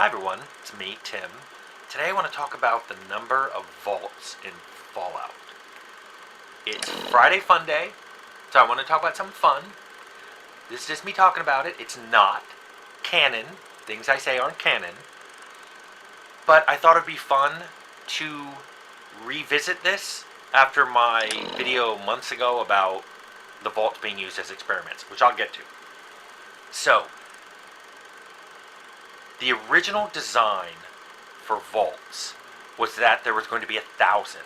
Hi everyone, it's me, Tim. Today I want to talk about the number of vaults in Fallout. It's Friday Fun Day, so I want to talk about something fun. This is just me talking about it. It's not canon. Things I say aren't canon. But I thought it'd be fun to revisit this after my video months ago about the vaults being used as experiments, which I'll get to. So, the original design for vaults was that there was going to be 1,000.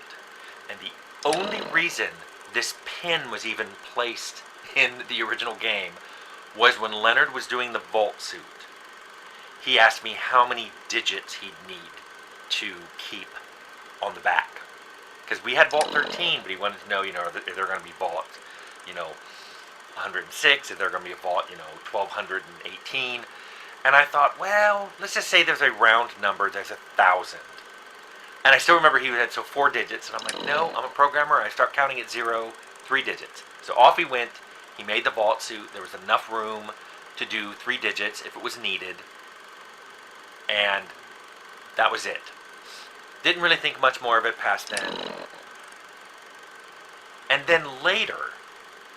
And the only reason this pin was even placed in the original game was when Leonard was doing the vault suit. He asked me how many digits he'd need to keep on the back. Because we had Vault 13, but he wanted to know, if they're going to be Vault, 106, if they're going to be a Vault, 1218. And I thought, well, let's just say there's a round number, there's 1,000. And I still remember he had 4 digits, and I'm like, no, I'm a programmer. I start counting at 0, 3 digits. So off he went. He made the vault suit. There was enough room to do 3 digits if it was needed. And that was it. Didn't really think much more of it past then. And then later,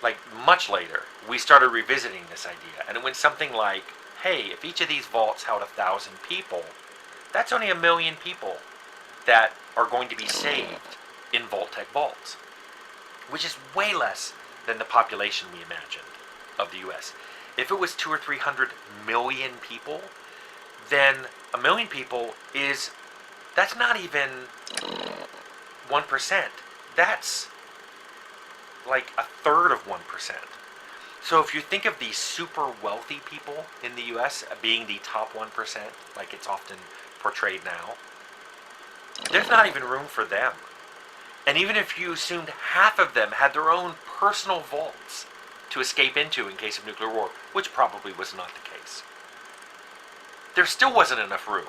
like much later, we started revisiting this idea. And it went something like, hey, if each of these vaults held 1,000 people, that's only 1 million people that are going to be saved in Vault-Tec vaults, which is way less than the population we imagined of the U.S. If it was 200 or 300 million people, then 1 million people that's not even 1%. That's like a third of 1%. So if you think of the super wealthy people in the U.S. being the top 1%, like it's often portrayed now, there's not even room for them. And even if you assumed half of them had their own personal vaults to escape into in case of nuclear war, which probably was not the case, there still wasn't enough room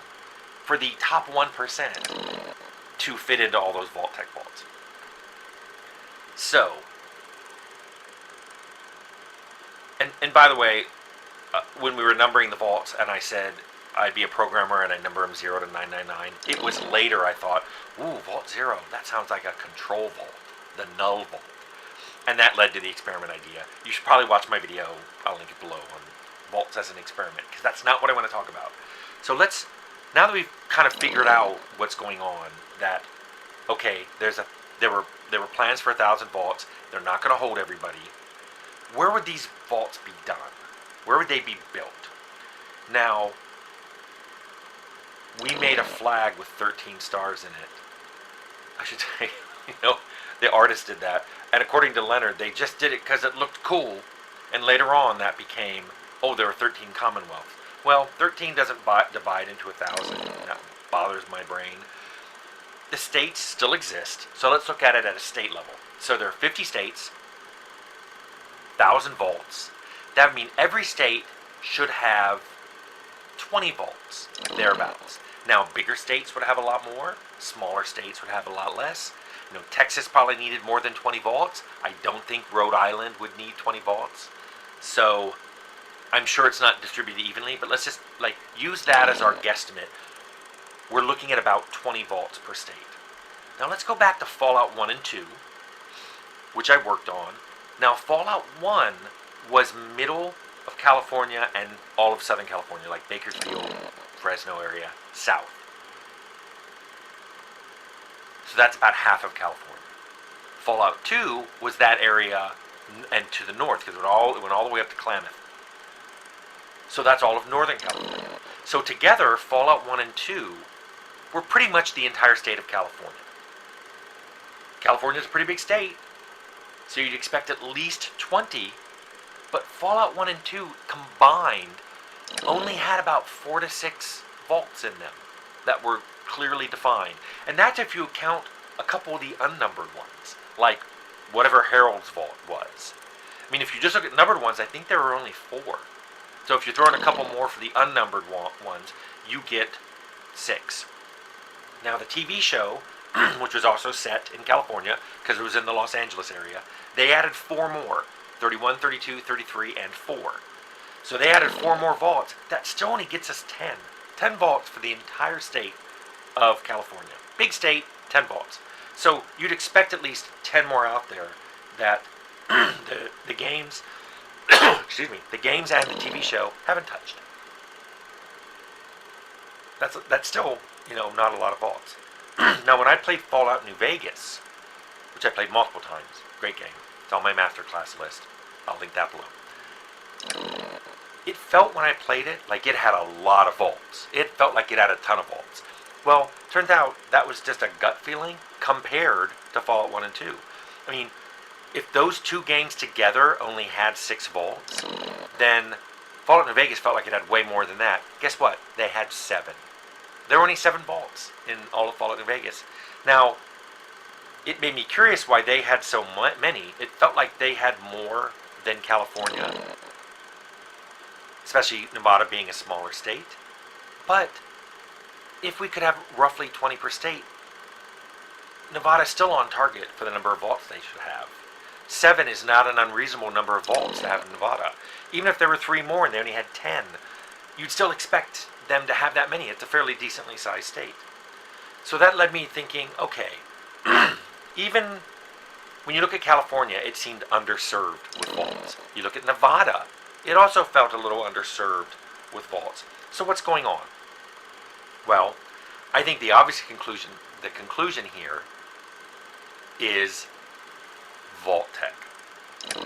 for the top 1% to fit into all those Vault-Tec vaults. So, and by the way, when we were numbering the vaults, and I said I'd be a programmer and I number them 0 to 999, it was later I thought, ooh, Vault 0, that sounds like a control vault, the null vault. And that led to the experiment idea. You should probably watch my video, I'll link it below, on vaults as an experiment, because that's not what I want to talk about. So now that we've kind of figured out what's going on, that, okay, there were plans for 1,000 vaults, they're not going to hold everybody. Where would these vaults be done? Where would they be built? Now, we made a flag with 13 stars in it. I should say, the artist did that. And according to Leonard, they just did it because it looked cool. And later on, that became, there are 13 Commonwealths. Well, 13 doesn't divide into 1,000. That bothers my brain. The states still exist. So let's look at it at a state level. So there are 50 states, 1,000 vaults. That would mean every state should have 20 vaults, thereabouts. Now, bigger states would have a lot more. Smaller states would have a lot less. Texas probably needed more than 20 vaults. I don't think Rhode Island would need 20 vaults. So, I'm sure it's not distributed evenly, but let's just use that as our guesstimate. We're looking at about 20 vaults per state. Now, let's go back to Fallout 1 and 2, which I worked on. Now, Fallout 1 was middle of California and all of Southern California, like Bakersfield, Fresno area, south. So that's about half of California. Fallout 2 was that area and to the north, because it went all the way up to Klamath. So that's all of Northern California. So together, Fallout 1 and 2 were pretty much the entire state of California. California's a pretty big state, so you'd expect at least 20, but Fallout 1 and 2 combined only had about 4 to 6 vaults in them that were clearly defined. And that's if you count a couple of the unnumbered ones, like whatever Harold's vault was. I mean, if you just look at numbered ones, I think there were only 4. So if you throw in a couple more for the unnumbered ones, you get 6. Now, the TV show, which was also set in California, because it was in the Los Angeles area, they added 4 more, 31, 32, 33, and 4. So they added 4 more vaults. That still only gets us 10. 10 vaults for the entire state of California. Big state, 10 vaults. So you'd expect at least 10 more out there that the games, excuse me, the games and the TV show haven't touched. That's still, not a lot of vaults. Now, when I played Fallout New Vegas, which I played multiple times, great game. It's on my masterclass list. I'll link that below. It felt when I played it like it had a lot of vaults. It felt like it had a ton of vaults. Well, turns out that was just a gut feeling compared to Fallout 1 and 2. I mean, if those two games together only had 6 vaults, then Fallout New Vegas felt like it had way more than that. Guess what? They had 7. There were only 7 vaults in all of Fallout New Vegas. Now, it made me curious why they had so many. It felt like they had more than California, especially Nevada being a smaller state. But if we could have roughly 20 per state, Nevada's still on target for the number of vaults they should have. 7 is not an unreasonable number of vaults to have in Nevada. Even if there were 3 more and they only had 10, you'd still expect them to have that many. It's a fairly decently sized state. So that led me thinking, okay, even when you look at California, it seemed underserved with vaults. You look at Nevada, it also felt a little underserved with vaults. So what's going on? Well, I think the obvious conclusion here is Vault-Tec.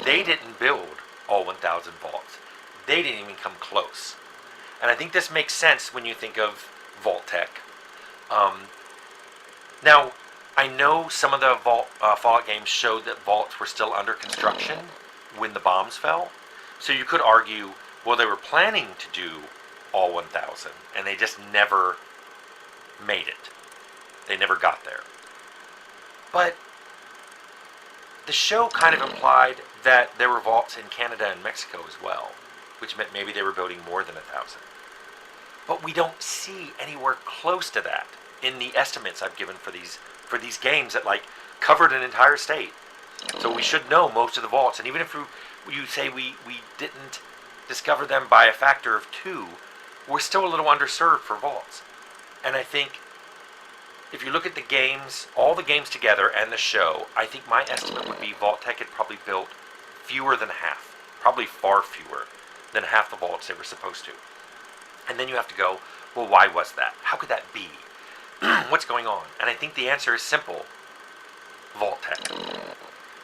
They didn't build all 1,000 vaults. They didn't even come close. And I think this makes sense when you think of Vault-Tec. Now, I know some of the Fallout games showed that vaults were still under construction when the bombs fell. So you could argue, well, they were planning to do all 1,000, and they just never made it. They never got there. But the show kind of implied that there were vaults in Canada and Mexico as well, which meant maybe they were building more than 1,000. But we don't see anywhere close to that in the estimates I've given for these games that covered an entire state. So we should know most of the vaults, and even if you say we didn't discover them by a factor of 2, we're still a little underserved for vaults. And I think if you look at the games, all the games together and the show, I think my estimate would be Vault-Tec had probably built fewer than half, probably far fewer than half the vaults they were supposed to. And then you have to go, well, why was that? How could that be? What's going on? And I think the answer is simple. Vault-Tec.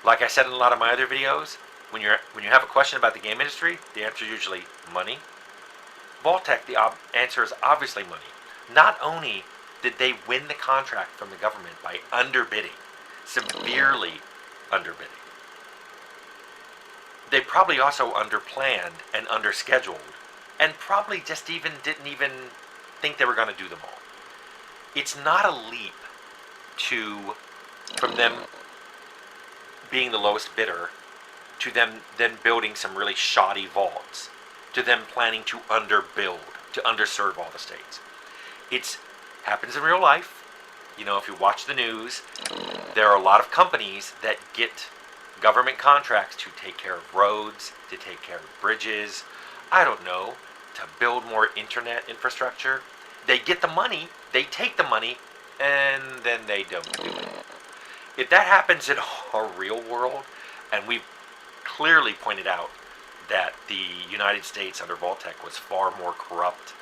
Like I said in a lot of my other videos, when you have a question about the game industry, the answer is usually money. Vault-Tec, the answer is obviously money. Not only did they win the contract from the government by underbidding, severely underbidding, they probably also underplanned and underscheduled, and probably just didn't even think they were going to do them all. It's not a leap from them being the lowest bidder, to them then building some really shoddy vaults, to them planning to underbuild, to underserve all the states. It happens in real life. If you watch the news, there are a lot of companies that get government contracts to take care of roads, to take care of bridges, to build more internet infrastructure. They get the money, they take the money, and then they don't do it. If that happens in our real world, and we've clearly pointed out that the United States under Vault-Tec was far more corrupt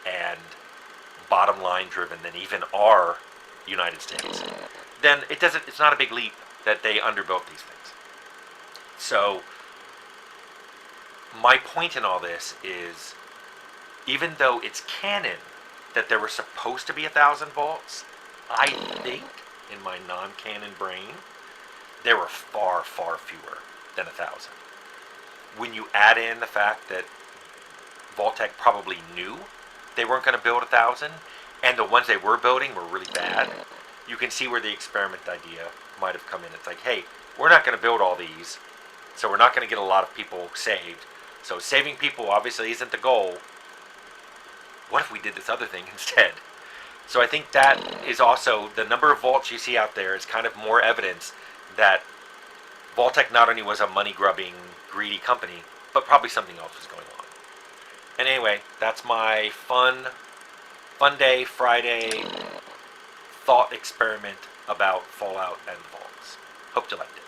and bottom line driven than even our United States, then it's not a big leap that they underbuilt these things. So my point in all this is, even though it's canon that there were supposed to be 1,000 vaults, I think in my non-canon brain there were far, far fewer than 1,000. When you add in the fact that Vault-Tec probably knew they weren't going to build 1,000, and the ones they were building were really bad, you can see where the experiment idea might have come in. It's like, hey, we're not going to build all these, so we're not going to get a lot of people saved. So saving people obviously isn't the goal. What if we did this other thing instead? So I think that is also, the number of vaults you see out there is kind of more evidence that Vault-Tec not only was a money-grubbing, greedy company, but probably something else was going on. And anyway, that's my fun Fun day, Friday, thought experiment about Fallout and Vaults. Hope you liked it.